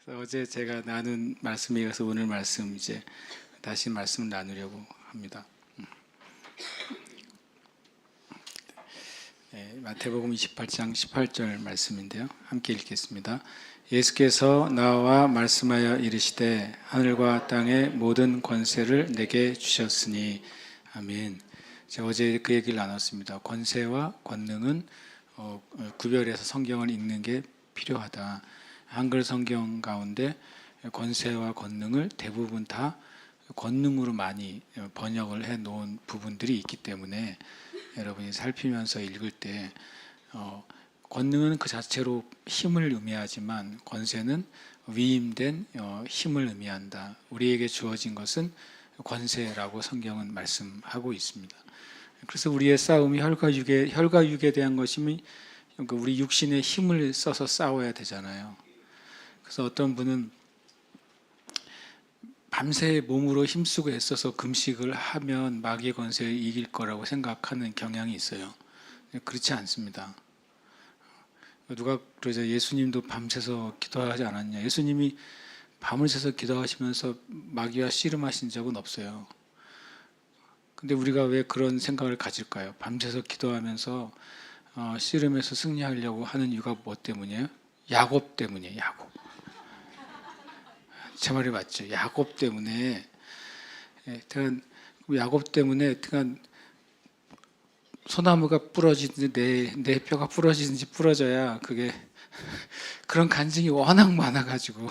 그래서 어제 제가 나눈 말씀에 이어서 오늘 말씀 이제 다시 말씀을 나누려고 합니다. 마태복음 28장 18절 말씀인데요. 함께 읽겠습니다. 예수께서 나와 말씀하여 이르시되 하늘과 땅의 모든 권세를 내게 주셨으니 아멘. 제가 어제 그 얘기를 나눴습니다. 권세와 권능은 구별해서 성경을 읽는 게 필요하다. 한글 성경 가운데 권세와 권능을 대부분 다 권능으로 많이 번역을 해 놓은 부분들이 있기 때문에 여러분이 살피면서 읽을 때 권능은 그 자체로 힘을 의미하지만 권세는 위임된 힘을 의미한다. 우리에게 주어진 것은 권세라고 성경은 말씀하고 있습니다. 그래서 우리의 싸움이 혈과 육에 대한 것이면 우리 육신의 힘을 써서 싸워야 되잖아요. 그래서 어떤 분은 밤새 몸으로 힘쓰고 애써서 금식을 하면 마귀의 권세를 이길 거라고 생각하는 경향이 있어요. 그렇지 않습니다. 누가 그러죠. 예수님도 밤새서 기도하지 않았냐. 예수님이 밤을 새서 기도하시면서 마귀와 씨름하신 적은 없어요. 근데 우리가 왜 그런 생각을 가질까요? 밤새서 기도하면서 씨름해서 승리하려고 하는 이유가 뭐 때문이에요? 야곱 때문이에요. 야곱. 제 말이 맞죠? 야곱 때문에. 야곱 때문에 소나무가 부러지든지 내 뼈가 부러지든지 부러져야 그게 그런 간증이 워낙 많아가지고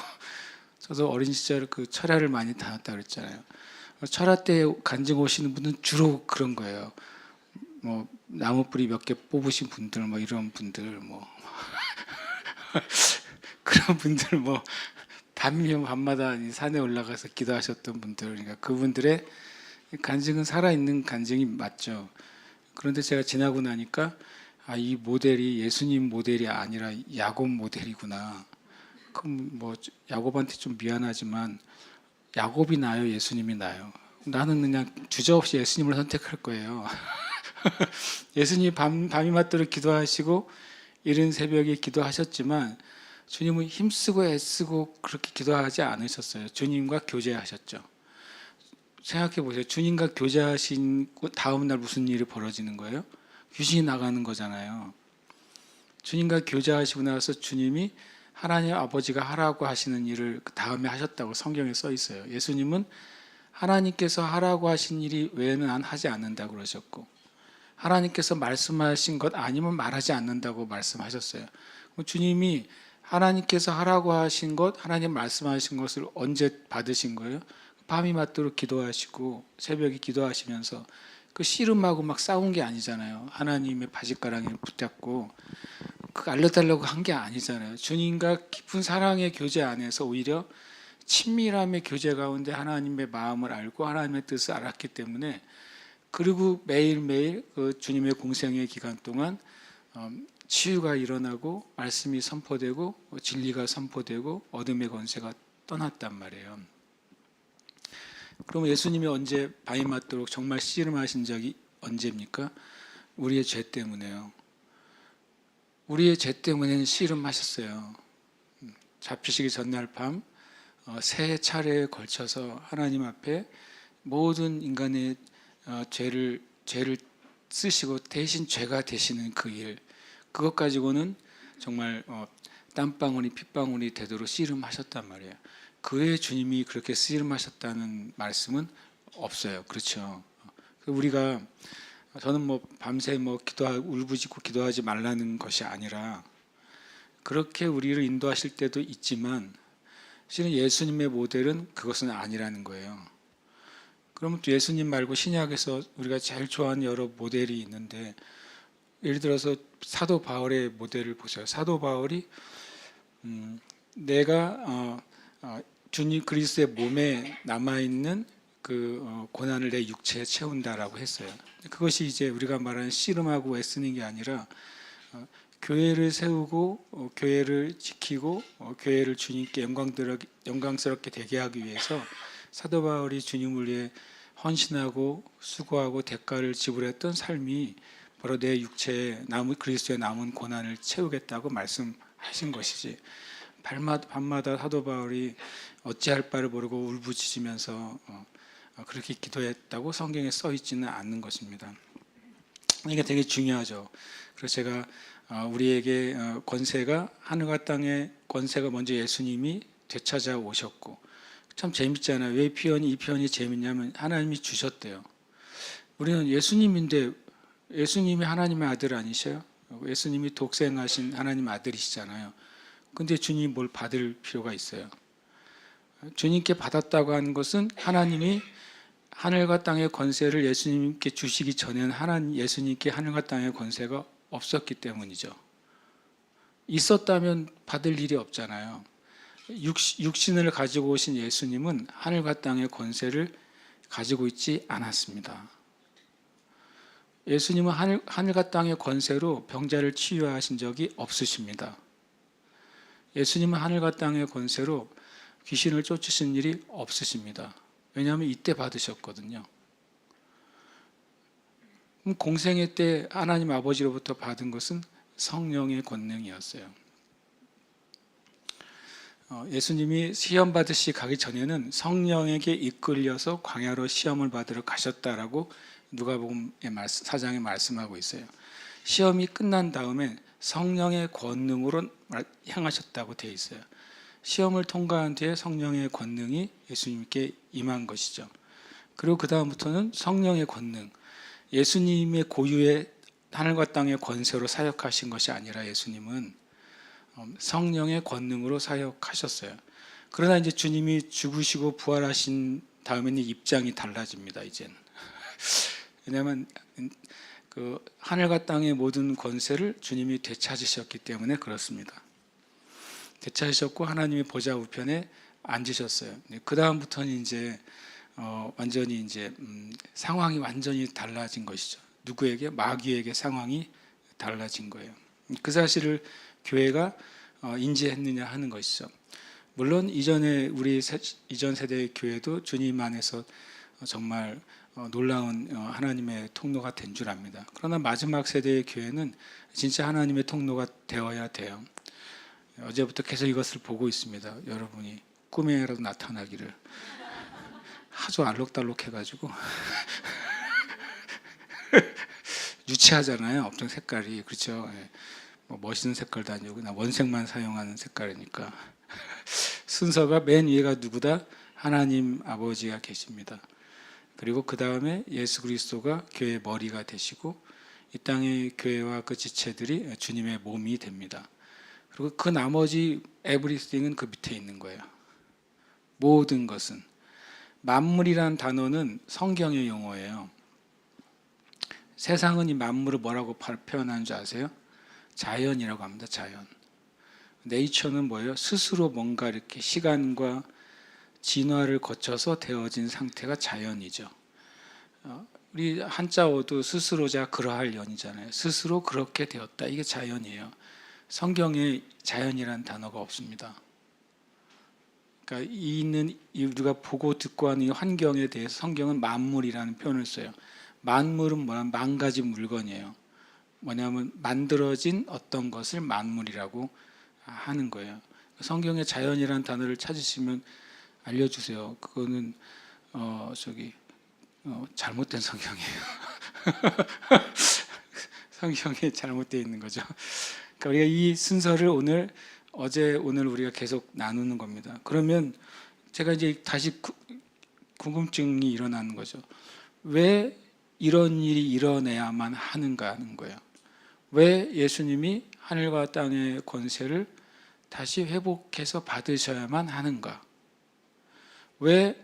저도 어린 시절 그 철야를 많이 다녔다 그랬잖아요. 철야 때 간증 오시는 분은 주로 그런 거예요. 뭐 나무 뿌리 몇 개 뽑으신 분들 뭐 이런 분들 뭐 그런 분들 뭐 밤이면 밤마다 산에 올라가서 기도하셨던 분들, 그러니까 그분들의 간증은 살아있는 간증이 맞죠. 그런데 제가 지나고 나니까 이 모델이 예수님 모델이 아니라 야곱 모델이구나. 그럼 뭐 야곱한테 좀 미안하지만 야곱이 나요, 예수님이 나요? 나는 그냥 주저없이 예수님을 선택할 거예요. 예수님이 밤이 맞도록 기도하시고 이른 새벽에 기도하셨지만 주님은 힘쓰고 애쓰고 그렇게 기도하지 않으셨어요. 주님과 교제하셨죠. 생각해 보세요. 주님과 교제하신 다음 날 무슨 일이 벌어지는 거예요? 귀신이 나가는 거잖아요. 주님과 교제하시고 나서 주님이 하나님 아버지가 하라고 하시는 일을 그 다음에 하셨다고 성경에 써 있어요. 예수님은 하나님께서 하라고 하신 일이 외에는 난 하지 않는다고 그러셨고 하나님께서 말씀하신 것 아니면 말하지 않는다고 말씀하셨어요. 주님이 하나님께서 하라고 하신 것, 하나님 말씀하신 것을 언제 받으신 거예요? 밤이 맞도록 기도하시고 새벽에 기도하시면서 그 씨름하고 막 싸운 게 아니잖아요. 하나님의 바짓가랑이를 붙잡고 그 알려달라고 한 게 아니잖아요. 주님과 깊은 사랑의 교제 안에서 오히려 친밀함의 교제 가운데 하나님의 마음을 알고 하나님의 뜻을 알았기 때문에 그리고 매일매일 그 주님의 공생의 기간 동안 치유가 일어나고 말씀이 선포되고 진리가 선포되고 어둠의 권세가 떠났단 말이에요. 그럼 예수님이 언제 밤이 맞도록 정말 씨름하신 적이 언제입니까? 우리의 죄 때문에요. 우리의 죄 때문에는 씨름하셨어요. 잡히시기 전날 밤 세 차례에 걸쳐서 하나님 앞에 모든 인간의 죄를 쓰시고 대신 죄가 되시는 그 일, 그것 가지고는 정말 땀방울이 핏방울이 되도록 씨름하셨단 말이에요. 그 외에 주님이 그렇게 씨름하셨다는 말씀은 없어요. 그렇죠? 우리가 저는 뭐 밤새 울부짖고 기도하지 말라는 것이 아니라 그렇게 우리를 인도하실 때도 있지만 실은 예수님의 모델은 그것은 아니라는 거예요. 그러면 또 예수님 말고 신약에서 우리가 제일 좋아하는 여러 모델이 있는데 예를 들어서 사도 바울의 모델을 보세요. 사도 바울이 내가 주님 그리스도의 몸에 남아있는 그 고난을 내 육체에 채운다라고 했어요. 그것이 이제 우리가 말하는 씨름하고 애쓰는 게 아니라 교회를 세우고 교회를 지키고 교회를 주님께 영광스럽게 되게 하기 위해서 사도 바울이 주님을 위해 헌신하고 수고하고 대가를 지불했던 삶이 바로 내 육체에 그리스도의 남은 고난을 채우겠다고 말씀하신 것이지 밤마다 사도 바울이 어찌할 바를 모르고 울부짖으면서 그렇게 기도했다고 성경에 써 있지는 않는 것입니다. 이게 되게 중요하죠. 그래서 제가 우리에게 권세가 하늘과 땅의 권세가 먼저 예수님이 되찾아 오셨고, 참 재밌잖아요. 왜 이 표현이 재밌냐면 하나님이 주셨대요. 우리는 예수님인데 예수님이 하나님의 아들 아니셔요? 예수님이 독생하신 하나님 아들이시잖아요. 근데 주님이 뭘 받을 필요가 있어요? 주님께 받았다고 하는 것은 하나님이 하늘과 땅의 권세를 예수님께 주시기 전에는 예수님께 하늘과 땅의 권세가 없었기 때문이죠. 있었다면 받을 일이 없잖아요. 육신을 가지고 오신 예수님은 하늘과 땅의 권세를 가지고 있지 않았습니다. 예수님은 하늘과 땅의 권세로 병자를 치유하신 적이 없으십니다. 예수님은 하늘과 땅의 권세로 귀신을 쫓으신 일이 없으십니다. 왜냐하면 이때 받으셨거든요. 공생애 때 하나님 아버지로부터 받은 것은 성령의 권능이었어요. 예수님이 시험 받으시 가기 전에는 성령에게 이끌려서 광야로 시험을 받으러 가셨다라고 누가복음 4장에 말씀하고 있어요. 시험이 끝난 다음에 성령의 권능으로 향하셨다고 되어 있어요. 시험을 통과한 뒤에 성령의 권능이 예수님께 임한 것이죠. 그리고 그 다음부터는 성령의 권능, 예수님의 고유의 하늘과 땅의 권세로 사역하신 것이 아니라 예수님은 성령의 권능으로 사역하셨어요. 그러나 이제 주님이 죽으시고 부활하신 다음에는 입장이 달라집니다. 이제는 왜냐하면 그 하늘과 땅의 모든 권세를 주님이 되찾으셨기 때문에 그렇습니다. 되찾으셨고 하나님의 보좌 우편에 앉으셨어요. 그 다음부터는 이제 완전히 이제 상황이 완전히 달라진 것이죠. 누구에게? 마귀에게 상황이 달라진 거예요. 그 사실을 교회가 인지했느냐 하는 것이죠. 물론 우리 이전 세대의 교회도 주님 안에서 정말 놀라운 하나님의 통로가 된 줄 압니다. 그러나 마지막 세대의 교회는 진짜 하나님의 통로가 되어야 돼요. 어제부터 계속 이것을 보고 있습니다. 여러분이 꿈에라도 나타나기를. 아주 알록달록해가지고 유치하잖아요. 엄청 색깔이. 그렇죠. 뭐 멋있는 색깔도 아니고 그냥 원색만 사용하는 색깔이니까. 순서가 맨 위에가 누구다? 하나님 아버지가 계십니다. 그리고 그 다음에 예수 그리스도가 교회의 머리가 되시고 이 땅의 교회와 그 지체들이 주님의 몸이 됩니다. 그리고 그 나머지 everything은 그 밑에 있는 거예요. 모든 것은. 만물이란 단어는 성경의 용어예요. 세상은 이 만물을 뭐라고 표현하는 줄 아세요? 자연이라고 합니다. 자연. 네이처는 뭐예요? 스스로 뭔가 이렇게 시간과 진화를 거쳐서 되어진 상태가 자연이죠. 우리 한자어도 스스로자 그러할 연이잖아요. 스스로 그렇게 되었다. 이게 자연이에요. 성경에 자연이라는 단어가 없습니다. 그러니까 우리가 보고 듣고 하는 이 환경에 대해서 성경은 만물이라는 표현을 써요. 만물은 뭐냐면 만가지 물건이에요. 뭐냐면 만들어진 어떤 것을 만물이라고 하는 거예요. 성경에 자연이라는 단어를 찾으시면 알려주세요. 그거는 잘못된 성경이에요. 성경에 잘못되어 있는 거죠. 그러니까 우리가 이 순서를 오늘 우리가 계속 나누는 겁니다. 그러면 제가 이제 다시 궁금증이 일어나는 거죠. 왜 이런 일이 일어나야만 하는가 하는 거예요. 왜 예수님이 하늘과 땅의 권세를 다시 회복해서 받으셔야만 하는가? 왜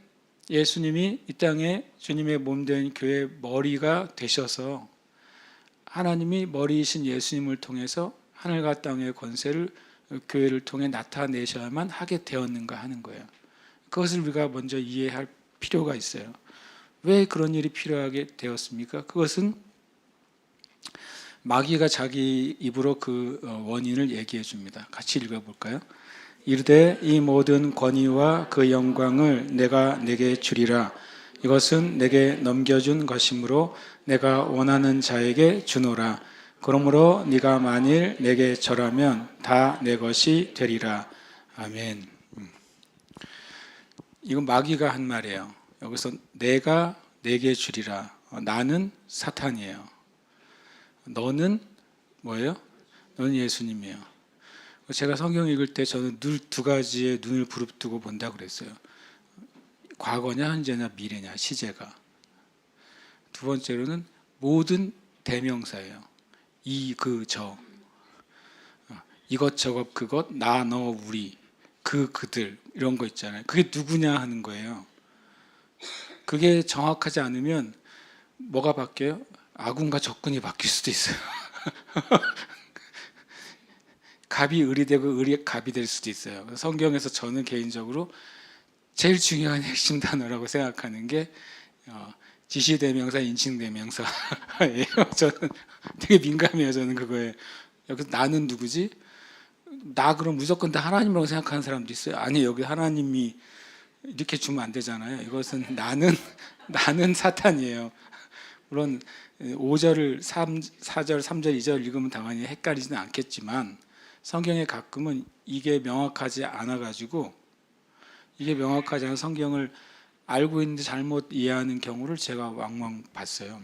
예수님이 이 땅에 주님의 몸된 교회의 머리가 되셔서 하나님이 머리이신 예수님을 통해서 하늘과 땅의 권세를 교회를 통해 나타내셔야만 하게 되었는가 하는 거예요. 그것을 우리가 먼저 이해할 필요가 있어요. 왜 그런 일이 필요하게 되었습니까? 그것은 마귀가 자기 입으로 그 원인을 얘기해 줍니다. 같이 읽어볼까요? 이르되 이 모든 권위와 그 영광을 내가 내게 주리라. 이것은 내게 넘겨준 것이므로 내가 원하는 자에게 주노라. 그러므로 네가 만일 내게 절하면 다 내 것이 되리라. 아멘. 이건 마귀가 한 말이에요. 여기서 내가 내게 주리라. 나는 사탄이에요. 너는 뭐예요? 너는 예수님이에요. 제가 성경 읽을 때 저는 늘 두 가지의 눈을 부릅뜨고 본다고 그랬어요. 과거냐 현재냐 미래냐 시제가. 두 번째로는 모든 대명사예요. 이, 그, 저. 이것저것 그것 나, 너, 우리 그들 이런 거 있잖아요. 그게 누구냐 하는 거예요. 그게 정확하지 않으면 뭐가 바뀌어요? 아군과 적군이 바뀔 수도 있어요. 갑이 을이 되고 을이 갑이 될 수도 있어요. 성경에서 저는 개인적으로 제일 중요한 핵심 단어라고 생각하는 게 지시대명사, 인칭대명사예요. 저는 되게 민감해요. 저는 그거에. 여기서 나는 누구지? 나 그럼 무조건 다 하나님이라고 생각하는 사람도 있어요. 아니 여기 하나님이 이렇게 주면 안 되잖아요. 이것은 나는 사탄이에요. 물론 5절을 4절, 3절, 2절 읽으면 당연히 헷갈리지는 않겠지만 성경에 가끔은 이게 명확하지 않아가지고 이게 명확하지 않은 성경을 알고 있는데 잘못 이해하는 경우를 제가 왕왕 봤어요.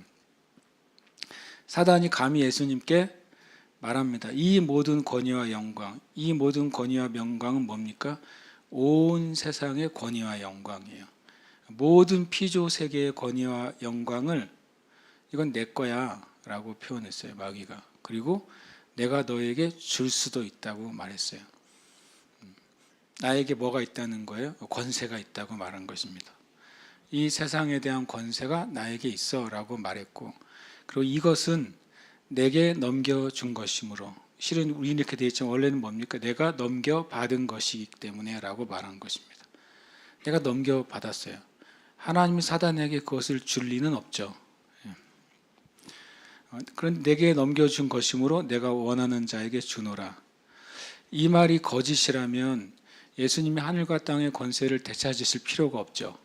사단이 감히 예수님께 말합니다. 이 모든 권위와 영광, 이 모든 권위와 영광은 뭡니까? 온 세상의 권위와 영광이에요. 모든 피조 세계의 권위와 영광을 이건 내 거야 라고 표현했어요. 마귀가. 그리고 내가 너에게 줄 수도 있다고 말했어요. 나에게 뭐가 있다는 거예요? 권세가 있다고 말한 것입니다. 이 세상에 대한 권세가 나에게 있어 라고 말했고, 그리고 이것은 내게 넘겨준 것이므로, 실은 우리 이렇게 되어 있지만 원래는 뭡니까? 내가 넘겨받은 것이기 때문에 라고 말한 것입니다. 내가 넘겨받았어요. 하나님이 사단에게 그것을 줄 리는 없죠. 그런데 내게 넘겨준 것이므로 내가 원하는 자에게 주노라. 이 말이 거짓이라면 예수님이 하늘과 땅의 권세를 되찾으실 필요가 없죠.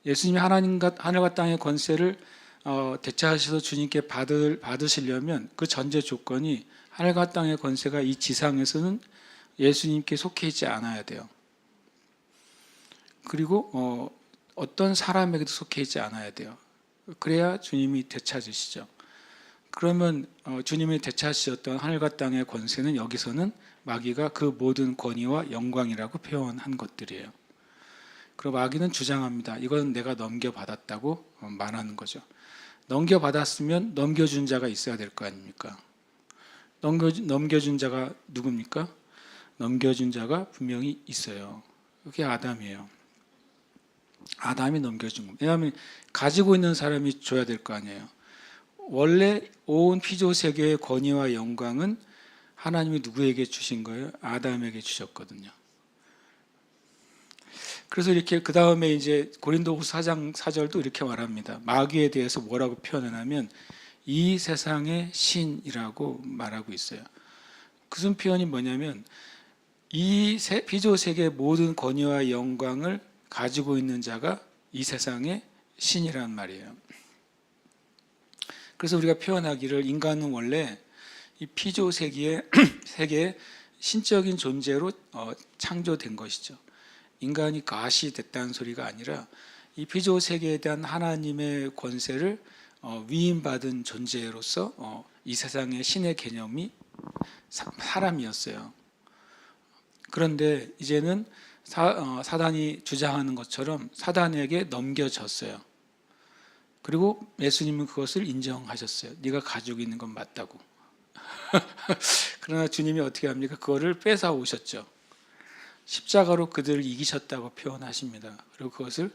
예수님이 하늘과 땅의 권세를 되찾으셔서 주님께 받으시려면 그 전제 조건이 하늘과 땅의 권세가 이 지상에서는 예수님께 속해 있지 않아야 돼요. 그리고 어떤 사람에게도 속해 있지 않아야 돼요. 그래야 주님이 되찾으시죠. 그러면 주님이 되찾으셨던 하늘과 땅의 권세는 여기서는 마귀가 그 모든 권위와 영광이라고 표현한 것들이에요. 그리고 마귀는 주장합니다. 이건 내가 넘겨받았다고 말하는 거죠. 넘겨받았으면 넘겨준 자가 있어야 될 거 아닙니까? 넘겨준 자가 누굽니까? 넘겨준 자가 분명히 있어요. 그게 아담이에요. 아담이 넘겨준 겁니다. 왜냐하면 가지고 있는 사람이 줘야 될 거 아니에요. 원래 온 피조 세계의 권위와 영광은 하나님이 누구에게 주신 거예요? 아담에게 주셨거든요. 그래서 이렇게 그 다음에 이제 고린도후서 4장 4절도 이렇게 말합니다. 마귀에 대해서 뭐라고 표현하냐면 이 세상의 신이라고 말하고 있어요. 무슨 표현이 뭐냐면 이 피조 세계의 모든 권위와 영광을 가지고 있는 자가 이 세상의 신이란 말이에요. 그래서 우리가 표현하기를 인간은 원래 이 피조 세계의 신적인 존재로 창조된 것이죠. 인간이 가시 됐다는 소리가 아니라 이 피조 세계에 대한 하나님의 권세를 위임받은 존재로서 이 세상의 신의 개념이 사람이었어요. 그런데 이제는 사단이 주장하는 것처럼 사단에게 넘겨졌어요. 그리고 예수님은 그것을 인정하셨어요. 네가 가지고 있는 건 맞다고. 그러나 주님이 어떻게 합니까? 그거를 뺏어 오셨죠. 십자가로 그들을 이기셨다고 표현하십니다. 그리고 그것을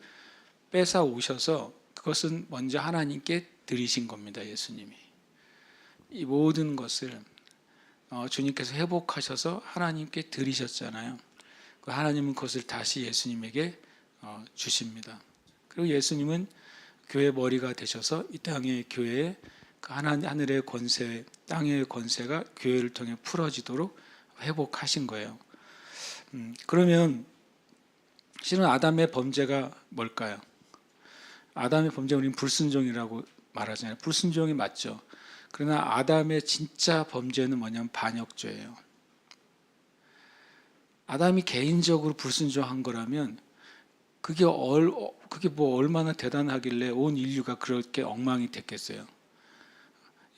뺏어 오셔서 그것은 먼저 하나님께 드리신 겁니다. 예수님이. 이 모든 것을 주님께서 회복하셔서 하나님께 드리셨잖아요. 하나님은 그것을 다시 예수님에게 주십니다. 그리고 예수님은 교회 머리가 되셔서 이 땅의 교회에 그 하늘의 권세, 땅의 권세가 교회를 통해 풀어지도록 회복하신 거예요. 그러면 실은 아담의 범죄가 뭘까요? 아담의 범죄 우리는 불순종이라고 말하잖아요. 불순종이 맞죠. 그러나 아담의 진짜 범죄는 뭐냐면 반역죄예요. 아담이 개인적으로 불순종한 거라면 그게 뭐 얼마나 대단하길래 온 인류가 그렇게 엉망이 됐겠어요.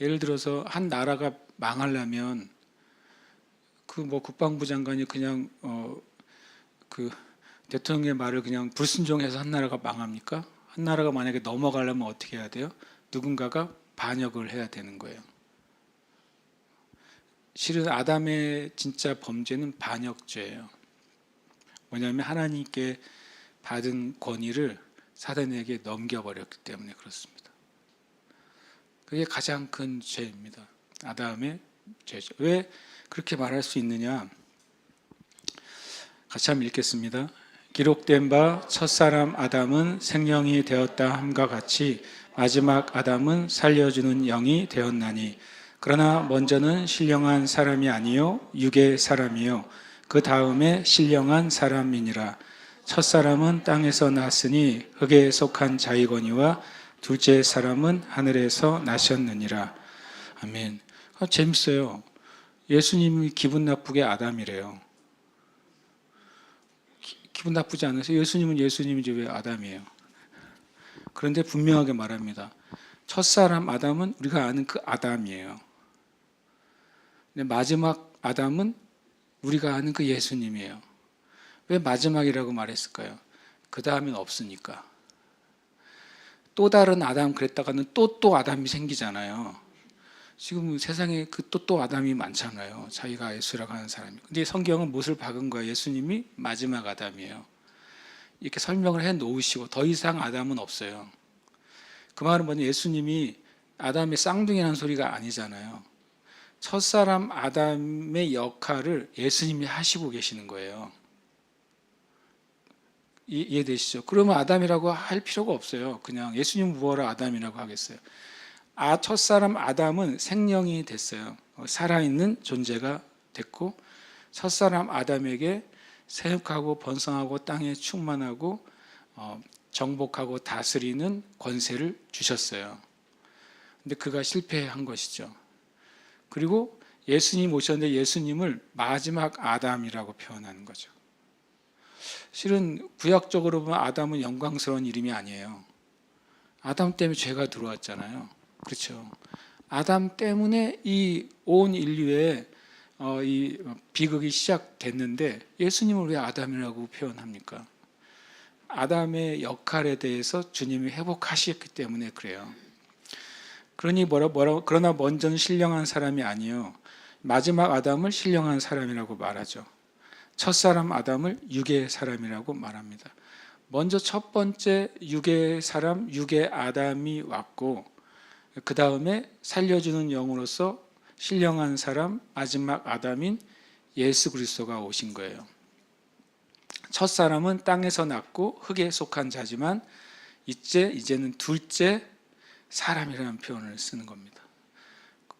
예를 들어서 한 나라가 망하려면 그 뭐 국방부 장관이 그냥 그 대통령의 말을 그냥 불순종해서 한 나라가 망합니까? 한 나라가 만약에 넘어가려면 어떻게 해야 돼요? 누군가가 반역을 해야 되는 거예요. 실은 아담의 진짜 범죄는 반역죄예요. 뭐냐면 하나님께 받은 권위를 사단에게 넘겨버렸기 때문에 그렇습니다. 그게 가장 큰 죄입니다. 아담의 죄죠. 왜 그렇게 말할 수 있느냐? 같이 한번 읽겠습니다. 기록된 바 첫사람 아담은 생명이 되었다 함과 같이 마지막 아담은 살려주는 영이 되었나니 그러나 먼저는 신령한 사람이 아니요 육의 사람이요 그 다음에 신령한 사람이니라. 첫사람은 땅에서 났으니 흙에 속한 자이거니와 둘째 사람은 하늘에서 나셨느니라. 아멘. 재밌어요. 예수님이 기분 나쁘게 아담이래요. 기분 나쁘지 않으세요? 예수님은 예수님이지 왜 아담이에요? 그런데 분명하게 말합니다. 첫사람 아담은 우리가 아는 그 아담이에요. 근데 마지막 아담은 우리가 아는 그 예수님이에요. 왜 마지막이라고 말했을까요? 그 다음엔 없으니까. 또 다른 아담 그랬다가는 또 아담이 생기잖아요. 지금 세상에 그 또 아담이 많잖아요. 자기가 예수라고 하는 사람이. 근데 성경은 못을 박은 거예요. 예수님이 마지막 아담이에요. 이렇게 설명을 해 놓으시고 더 이상 아담은 없어요. 그 말은 뭐냐? 예수님이 아담의 쌍둥이라는 소리가 아니잖아요. 첫사람 아담의 역할을 예수님이 하시고 계시는 거예요. 이해되시죠? 그러면 아담이라고 할 필요가 없어요. 그냥 예수님 뭐하러 아담이라고 하겠어요? 첫사람 아담은 생명이 됐어요. 살아있는 존재가 됐고 첫사람 아담에게 생육하고 번성하고 땅에 충만하고 정복하고 다스리는 권세를 주셨어요. 근데 그가 실패한 것이죠. 그리고 예수님 오셨는데 예수님을 마지막 아담이라고 표현하는 거죠. 실은 구약적으로 보면 아담은 영광스러운 이름이 아니에요. 아담 때문에 죄가 들어왔잖아요. 그렇죠. 아담 때문에 이 온 인류의 이 비극이 시작됐는데 예수님을 왜 아담이라고 표현합니까? 아담의 역할에 대해서 주님이 회복하셨기 때문에 그래요. 그러니 그러나 먼저는 신령한 사람이 아니요 마지막 아담을 신령한 사람이라고 말하죠. 첫사람 아담을 육의 사람이라고 말합니다. 먼저 첫 번째 육의 사람, 육의 아담이 왔고 그 다음에 살려주는 영으로서 신령한 사람, 마지막 아담인 예수 그리스도가 오신 거예요. 첫 사람은 땅에서 났고 흙에 속한 자지만 이제는 둘째 사람이라는 표현을 쓰는 겁니다.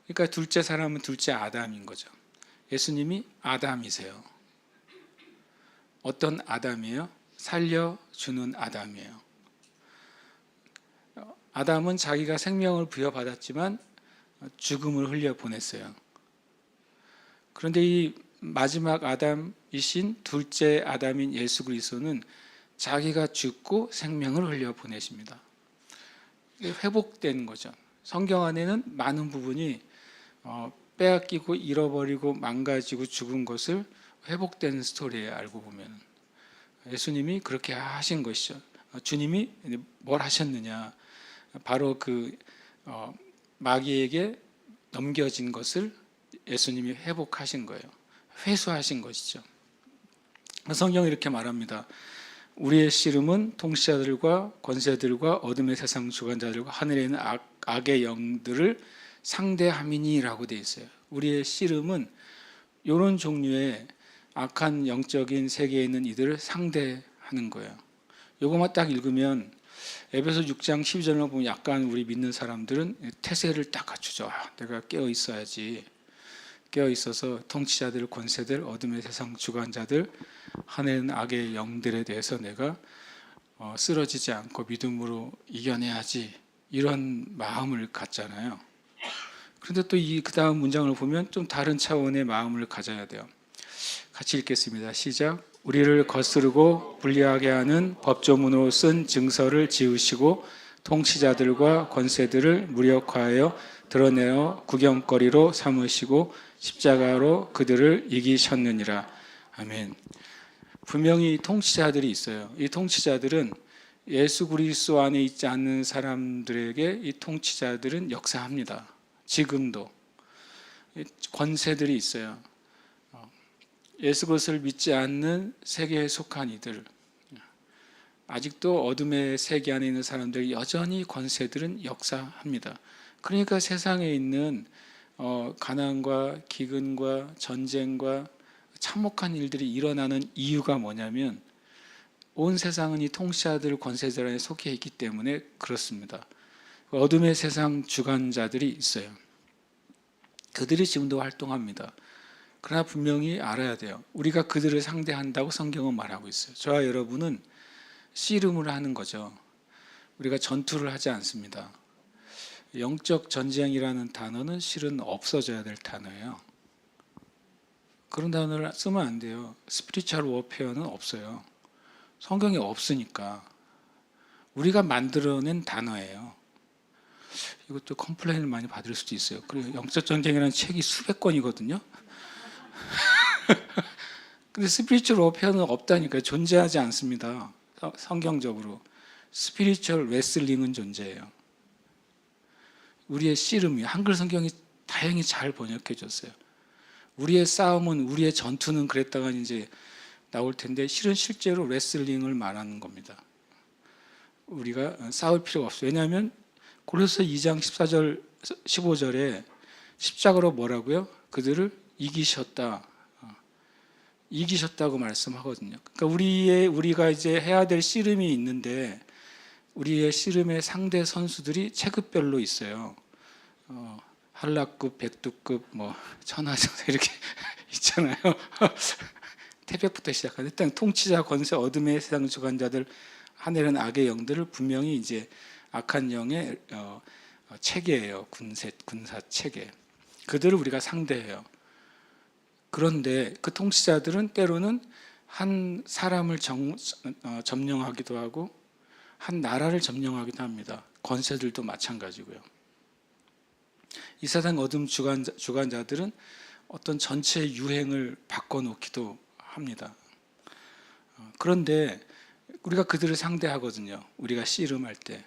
그러니까 둘째 사람은 둘째 아담인 거죠. 예수님이 아담이세요. 어떤 아담이에요? 살려주는 아담이에요. 아담은 자기가 생명을 부여받았지만 죽음을 흘려보냈어요. 그런데 이 마지막 아담이신 둘째 아담인 예수 그리스도는 자기가 죽고 생명을 흘려보내십니다. 회복된 거죠. 성경 안에는 많은 부분이 빼앗기고 잃어버리고 망가지고 죽은 것을 회복된 스토리에 알고 보면 예수님이 그렇게 하신 것이죠. 주님이 뭘 하셨느냐? 바로 그 마귀에게 넘겨진 것을 예수님이 회복하신 거예요. 회수하신 것이죠. 성경이 이렇게 말합니다. 우리의 씨름은 통치자들과 권세들과 어둠의 세상 주관자들과 하늘에 있는 악의 영들을 상대함이니라고 되어 있어요. 우리의 씨름은 이런 종류의 악한 영적인 세계에 있는 이들을 상대하는 거예요. 이것만 딱 읽으면 에베소 6장 12절을 보면 약간 우리 믿는 사람들은 태세를 딱 갖추죠. 내가 깨어 있어야지. 깨어 있어서 통치자들, 권세들, 어둠의 세상 주관자들, 하늘은 악의 영들에 대해서 내가 쓰러지지 않고 믿음으로 이겨내야지. 이런 마음을 갖잖아요. 그런데 또 그 다음 문장을 보면 좀 다른 차원의 마음을 가져야 돼요. 같이 읽겠습니다. 시작. 우리를 거스르고 불리하게 하는 법조문으로 쓴 증서를 지우시고 통치자들과 권세들을 무력화하여 드러내어 구경거리로 삼으시고 십자가로 그들을 이기셨느니라. 아멘. 분명히 통치자들이 있어요. 이 통치자들은 예수 그리스도 안에 있지 않는 사람들에게 이 통치자들은 역사합니다. 지금도 권세들이 있어요. 예수 그리스도를 믿지 않는 세계에 속한 이들, 아직도 어둠의 세계 안에 있는 사람들, 여전히 권세들은 역사합니다. 그러니까 세상에 있는 가난과 기근과 전쟁과 참혹한 일들이 일어나는 이유가 뭐냐면 온 세상은 이 통치자들 권세들 안에 속해 있기 때문에 그렇습니다. 어둠의 세상 주관자들이 있어요. 그들이 지금도 활동합니다. 그러나 분명히 알아야 돼요. 우리가 그들을 상대한다고 성경은 말하고 있어요. 저와 여러분은 씨름을 하는 거죠. 우리가 전투를 하지 않습니다. 영적 전쟁이라는 단어는 실은 없어져야 될 단어예요. 그런 단어를 쓰면 안 돼요. 스피리추얼 워페어는 없어요. 성경에 없으니까. 우리가 만들어낸 단어예요. 이것도 컴플레인을 많이 받을 수도 있어요. 그리고 영적 전쟁이라는 책이 수백 권이거든요. 근데 스피리추얼 워페어는 없다니까요. 존재하지 않습니다. 성경적으로. 스피리추얼 레슬링은 존재해요. 우리의 씨름이 한글 성경이 다행히 잘 번역해 줬어요. 우리의 싸움은, 우리의 전투는 그랬다가 이제 나올 텐데 실은 실제로 레슬링을 말하는 겁니다. 우리가 싸울 필요가 없어요. 왜냐하면 고린도서 2장 14절 15절에 십자가로 뭐라고요? 그들을 이기셨다. 이기셨다고 말씀하거든요. 그러니까 우리가 이제 해야 될 씨름이 있는데 우리의 씨름의 상대 선수들이 체급별로 있어요. 한라급, 백두급, 뭐 천하장사 이렇게 있잖아요. 태백부터 시작하는 일단 통치자, 권세, 어둠의 세상 주관자들, 하늘은 악의 영들을 분명히 이제 악한 영의 체계예요. 군사 체계. 그들을 우리가 상대해요. 그런데 그 통치자들은 때로는 한 사람을 점령하기도 하고 한 나라를 점령하기도 합니다. 권세들도 마찬가지고요. 이 세상 어둠 주관자들은 어떤 전체 유행을 바꿔놓기도 합니다. 그런데 우리가 그들을 상대하거든요. 우리가 씨름할 때,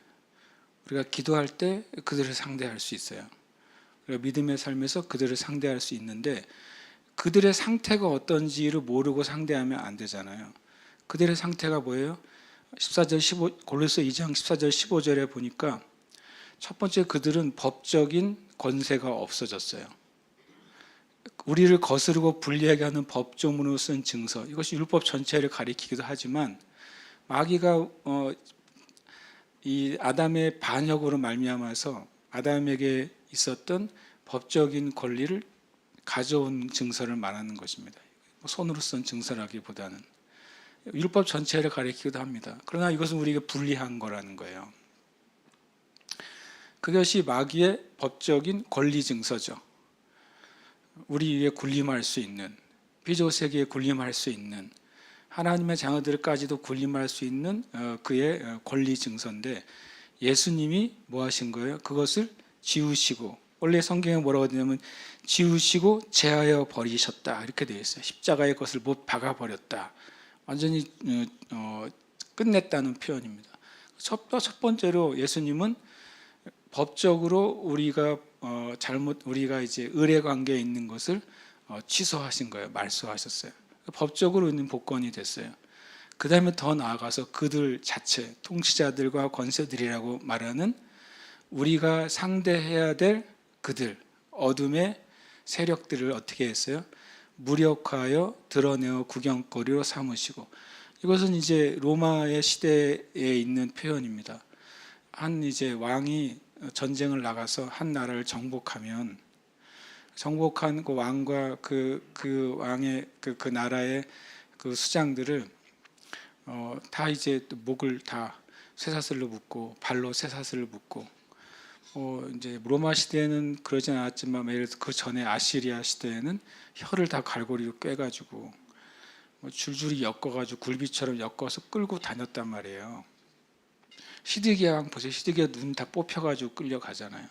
우리가 기도할 때 그들을 상대할 수 있어요. 우리가 믿음의 삶에서 그들을 상대할 수 있는데 그들의 상태가 어떤지를 모르고 상대하면 안 되잖아요. 그들의 상태가 뭐예요? 14절 골로새 2장 14절 15절에 보니까 첫 번째, 그들은 법적인 권세가 없어졌어요. 우리를 거스르고 불리하게 하는 법조문으로 쓴 증서, 이것이 율법 전체를 가리키기도 하지만 마귀가 이 아담의 반역으로 말미암아서 아담에게 있었던 법적인 권리를 가져온 증서를 말하는 것입니다. 손으로 쓴 증서라기보다는 율법 전체를 가리키기도 합니다. 그러나 이것은 우리에게 불리한 거라는 거예요. 그것이 마귀의 법적인 권리 증서죠. 우리 위에 군림할 수 있는, 비조 세계에 군림할 수 있는, 하나님의 자녀들까지도 군림할 수 있는 그의 권리 증서인데 예수님이 뭐 하신 거예요? 그것을 지우시고, 원래 성경에 뭐라고 되냐면 지우시고 제하여 버리셨다 이렇게 되어 있어요. 십자가의 것을 못 박아버렸다. 완전히 끝냈다는 표현입니다. 첫 번째로 예수님은 법적으로 우리가 이제 의뢰 관계에 있는 것을 취소하신 거예요. 말소하셨어요. 법적으로 있는 복권이 됐어요. 그 다음에 더 나아가서 그들 자체, 통치자들과 권세들이라고 말하는 우리가 상대해야 될 그들, 어둠의 세력들을 어떻게 했어요? 무력화하여 드러내어 구경거리로 삼으시고, 이것은 이제 로마의 시대에 있는 표현입니다. 한 이제 왕이 전쟁을 나가서 한 나라를 정복하면 정복한 그 왕과 그 왕의 그 나라의 그 수장들을 다 이제 목을 다 쇠사슬로 묶고 발로 쇠사슬을 묶고, 이제 로마 시대에는 그러진 않았지만 예를 들어 그 전에 아시리아 시대에는 혀를 다 갈고리로 꿰가지고 뭐 줄줄이 엮어가지고 굴비처럼 엮어서 끌고 다녔단 말이에요. 시드기야 왕 보세요. 시드기야 눈 다 뽑혀가지고 끌려가잖아요.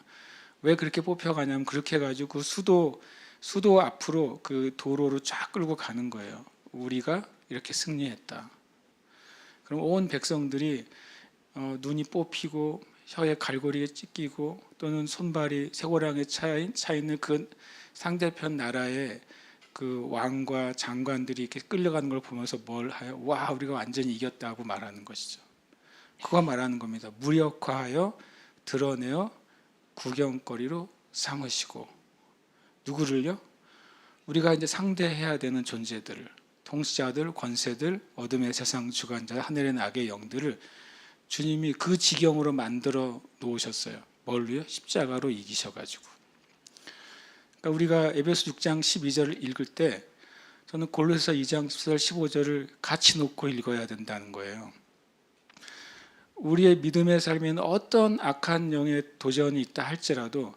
왜 그렇게 뽑혀가냐면 그렇게 해가지고 그 수도 앞으로 그 도로로 쫙 끌고 가는 거예요. 우리가 이렇게 승리했다. 그럼 온 백성들이 눈이 뽑히고 혀에 갈고리에 찢기고 또는 손발이 쇠고랑에 차 있는 그 상대편 나라의 그 왕과 장관들이 이렇게 끌려가는 걸 보면서 뭘 하여? 와, 우리가 완전히 이겼다고 말하는 것이죠. 그거 말하는 겁니다. 무력화하여 드러내어 구경거리로 삼으시고. 누구를요? 우리가 이제 상대해야 되는 존재들을, 통치자들, 권세들, 어둠의 세상 주관자, 하늘의 악의 영들을 주님이 그 지경으로 만들어 놓으셨어요. 뭘로요? 십자가로 이기셔가지고. 그러니까 우리가 에베소 6장 12절을 읽을 때 저는 골로새서 2장 14절 15절을 같이 놓고 읽어야 된다는 거예요. 우리의 믿음의 삶에는 어떤 악한 영의 도전이 있다 할지라도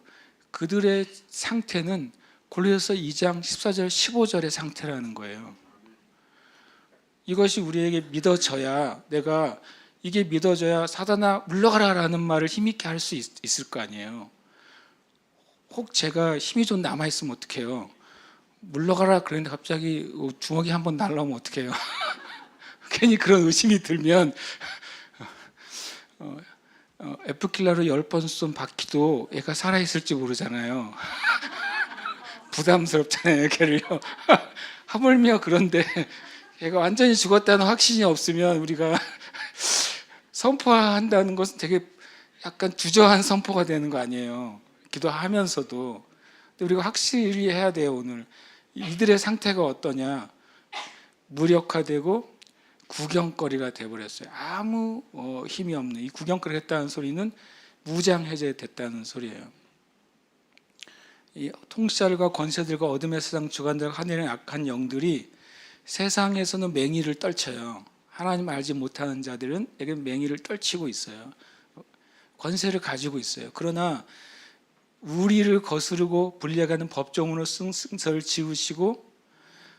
그들의 상태는 골로새서 2장 14절 15절의 상태라는 거예요. 이것이 우리에게 믿어져야 내가 이게 믿어져야 사단아 물러가라라는 말을 힘있게 할 수 있을 거 아니에요. 혹 제가 힘이 좀 남아있으면 어떡해요? 물러가라 그랬는데 갑자기 주먹이 한번 날라오면 어떡해요? 괜히 그런 의심이 들면 에프킬라로 10번 쏜 바퀴도 얘가 살아있을지 모르잖아요. 부담스럽잖아요, 걔를요. 하물며 그런데 얘가 완전히 죽었다는 확신이 없으면 우리가 선포한다는 것은 되게 약간 주저한 선포가 되는 거 아니에요. 기도하면서도. 근데 우리가 확실히 해야 돼요, 오늘. 이들의 상태가 어떠냐. 무력화되고 구경거리가 돼버렸어요. 아무 힘이 없는. 이 구경거리가 됐다는 소리는 무장해제됐다는 소리예요. 이 통치자들과 권세들과 어둠의 세상 주관자들과 하늘의 악한 영들이 세상에서는 맹위를 떨쳐요. 하나님 알지 못하는 자들은 에게 맹위를 떨치고 있어요. 권세를 가지고 있어요. 그러나 우리를 거스르고 불려가는 법정으로 승서를 지우시고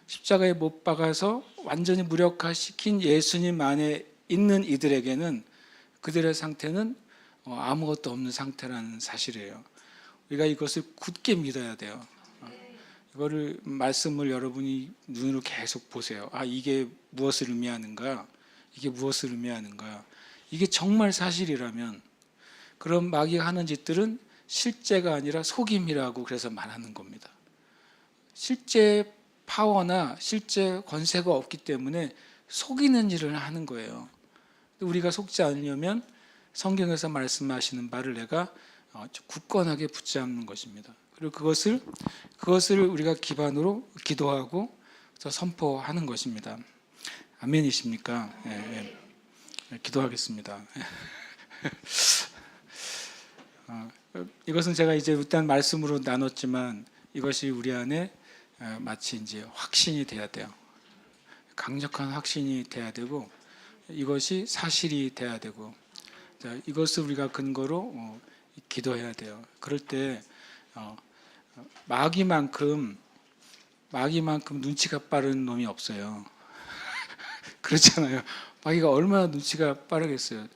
십자가에 못 박아서 완전히 무력화시킨 예수님 안에 있는 이들에게는 그들의 상태는 아무것도 없는 상태라는 사실이에요. 우리가 이것을 굳게 믿어야 돼요. 이거를 말씀을 여러분이 눈으로 계속 보세요. 아, 이게 무엇을 의미하는가? 이게 무엇을 의미하는가? 이게 정말 사실이라면 그런 마귀가 하는 짓들은 실제가 아니라 속임이라고 그래서 말하는 겁니다. 실제 파워나 실제 권세가 없기 때문에 속이는 일을 하는 거예요. 우리가 속지 않으려면 성경에서 말씀하시는 바를 내가 굳건하게 붙잡는 것입니다. 그리고 그것을 우리가 기반으로 기도하고 선포하는 것입니다. 아멘이십니까? 예, 예. 기도하겠습니다. 이것은 제가 이제 일단 말씀으로 나눴지만 이것이 우리 안에 마치 이제 확신이 돼야 돼요. 강력한 확신이 돼야 되고 이것이 사실이 돼야 되고 이것을 우리가 근거로 기도해야 돼요. 그럴 때 마귀만큼 눈치가 빠른 놈이 없어요. 그렇잖아요. 마귀가 얼마나 눈치가 빠르겠어요.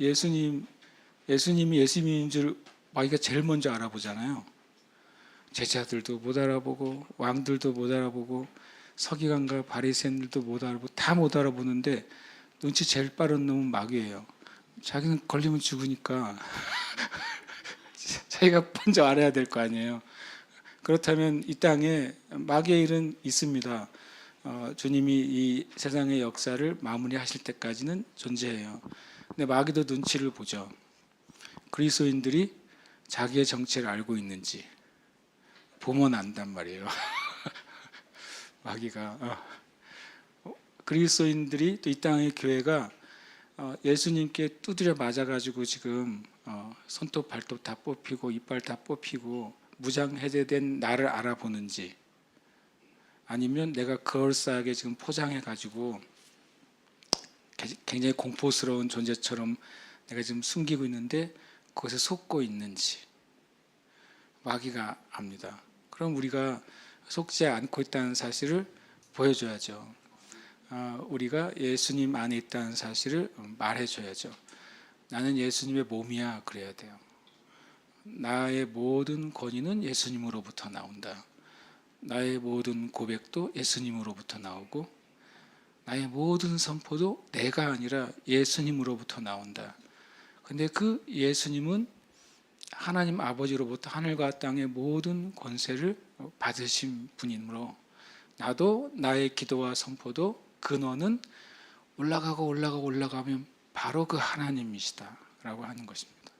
예수님이 예수님인 줄 마귀가 제일 먼저 알아보잖아요. 제자들도 못 알아보고 왕들도 못 알아보고 서기관과 바리새인들도 못 알아보고 다 못 알아보는데 눈치 제일 빠른 놈은 마귀예요. 자기는 걸리면 죽으니까 자기가 먼저 알아야 될 거 아니에요. 그렇다면 이 땅에 마귀의 일은 있습니다. 주님이 이 세상의 역사를 마무리하실 때까지는 존재해요. 근데 마귀도 눈치를 보죠. 그리스도인들이 자기의 정체를 알고 있는지 보면 안단 말이에요. 마귀가 그리스도인들이 또 이 땅의 교회가 예수님께 두드려 맞아가지고 지금 손톱 발톱 다 뽑히고 이빨 다 뽑히고 무장해제된 나를 알아보는지 아니면 내가 그럴싸하게 지금 포장해가지고 굉장히 공포스러운 존재처럼 내가 지금 숨기고 있는데 그것에 속고 있는지 마귀가 압니다. 그럼 우리가 속지 않고 있다는 사실을 보여줘야죠. 우리가 예수님 안에 있다는 사실을 말해줘야죠. 나는 예수님의 몸이야 그래야 돼요. 나의 모든 권위는 예수님으로부터 나온다. 나의 모든 고백도 예수님으로부터 나오고 나의 모든 선포도 내가 아니라 예수님으로부터 나온다. 근데 그 예수님은 하나님 아버지로부터 하늘과 땅의 모든 권세를 받으신 분이므로 나도 나의 기도와 선포도 근원은 올라가면 바로 그 하나님이시다라고 하는 것입니다.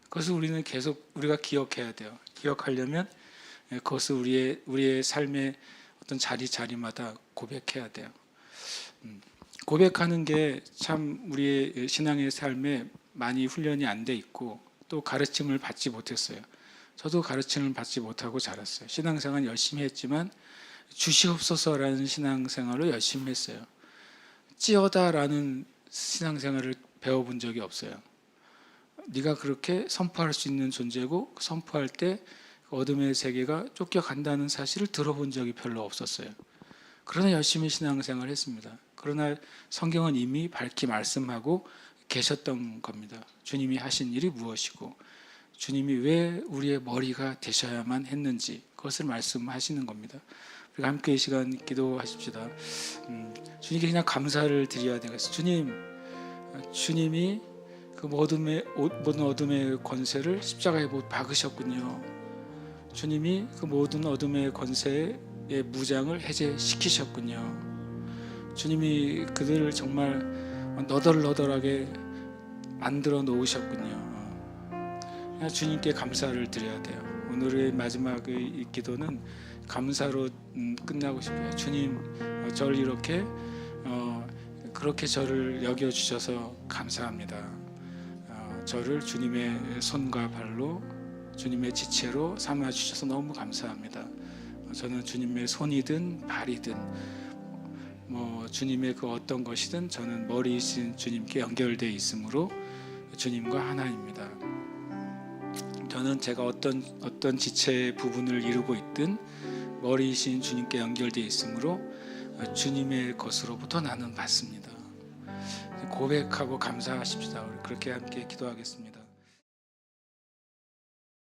그것을 우리는 계속 우리가 기억해야 돼요. 기억하려면 그것을 우리의 삶의 어떤 자리마다 고백해야 돼요. 고백하는 게 참 우리의 신앙의 삶에 많이 훈련이 안 돼 있고 또 가르침을 받지 못했어요. 저도 가르침을 받지 못하고 자랐어요. 신앙생활 열심히 했지만 주시옵소서라는 신앙생활을 열심히 했어요. 찌어다라는 신앙생활을 배워본 적이 없어요. 네가 그렇게 선포할 수 있는 존재고 선포할 때 어둠의 세계가 쫓겨간다는 사실을 들어본 적이 별로 없었어요. 그러나 열심히 신앙생활을 했습니다. 그러나 성경은 이미 밝히 말씀하고 계셨던 겁니다. 주님이 하신 일이 무엇이고 주님이 왜 우리의 머리가 되셔야만 했는지 그것을 말씀하시는 겁니다. 우리가 함께 이 시간 기도하십시다. 주님께 그냥 감사를 드려야 되겠어요. 주님이 그 모든 어둠의 권세를 십자가에 못 박으셨군요. 주님이 그 모든 어둠의 권세의 무장을 해제시키셨군요. 주님이 그들을 정말 너덜너덜하게 만들어 놓으셨군요. 주님께 감사를 드려야 돼요. 오늘의 마지막의 기도는 감사로 끝나고 싶어요. 주님, 저를 이렇게 그렇게 저를 여겨주셔서 감사합니다. 저를 주님의 손과 발로 주님의 지체로 삼아주셔서 너무 감사합니다. 저는 주님의 손이든 발이든 주님의 그 어떤 것이든 저는 머리이신 주님께 연결되어 있으므로 주님과 하나입니다. 저는 제가 어떤 지체의 부분을 이루고 있든 머리이신 주님께 연결되어 있으므로 주님의 것으로부터 나는 받습니다. 고백하고 감사하십시다. 우리 그렇게 함께 기도하겠습니다.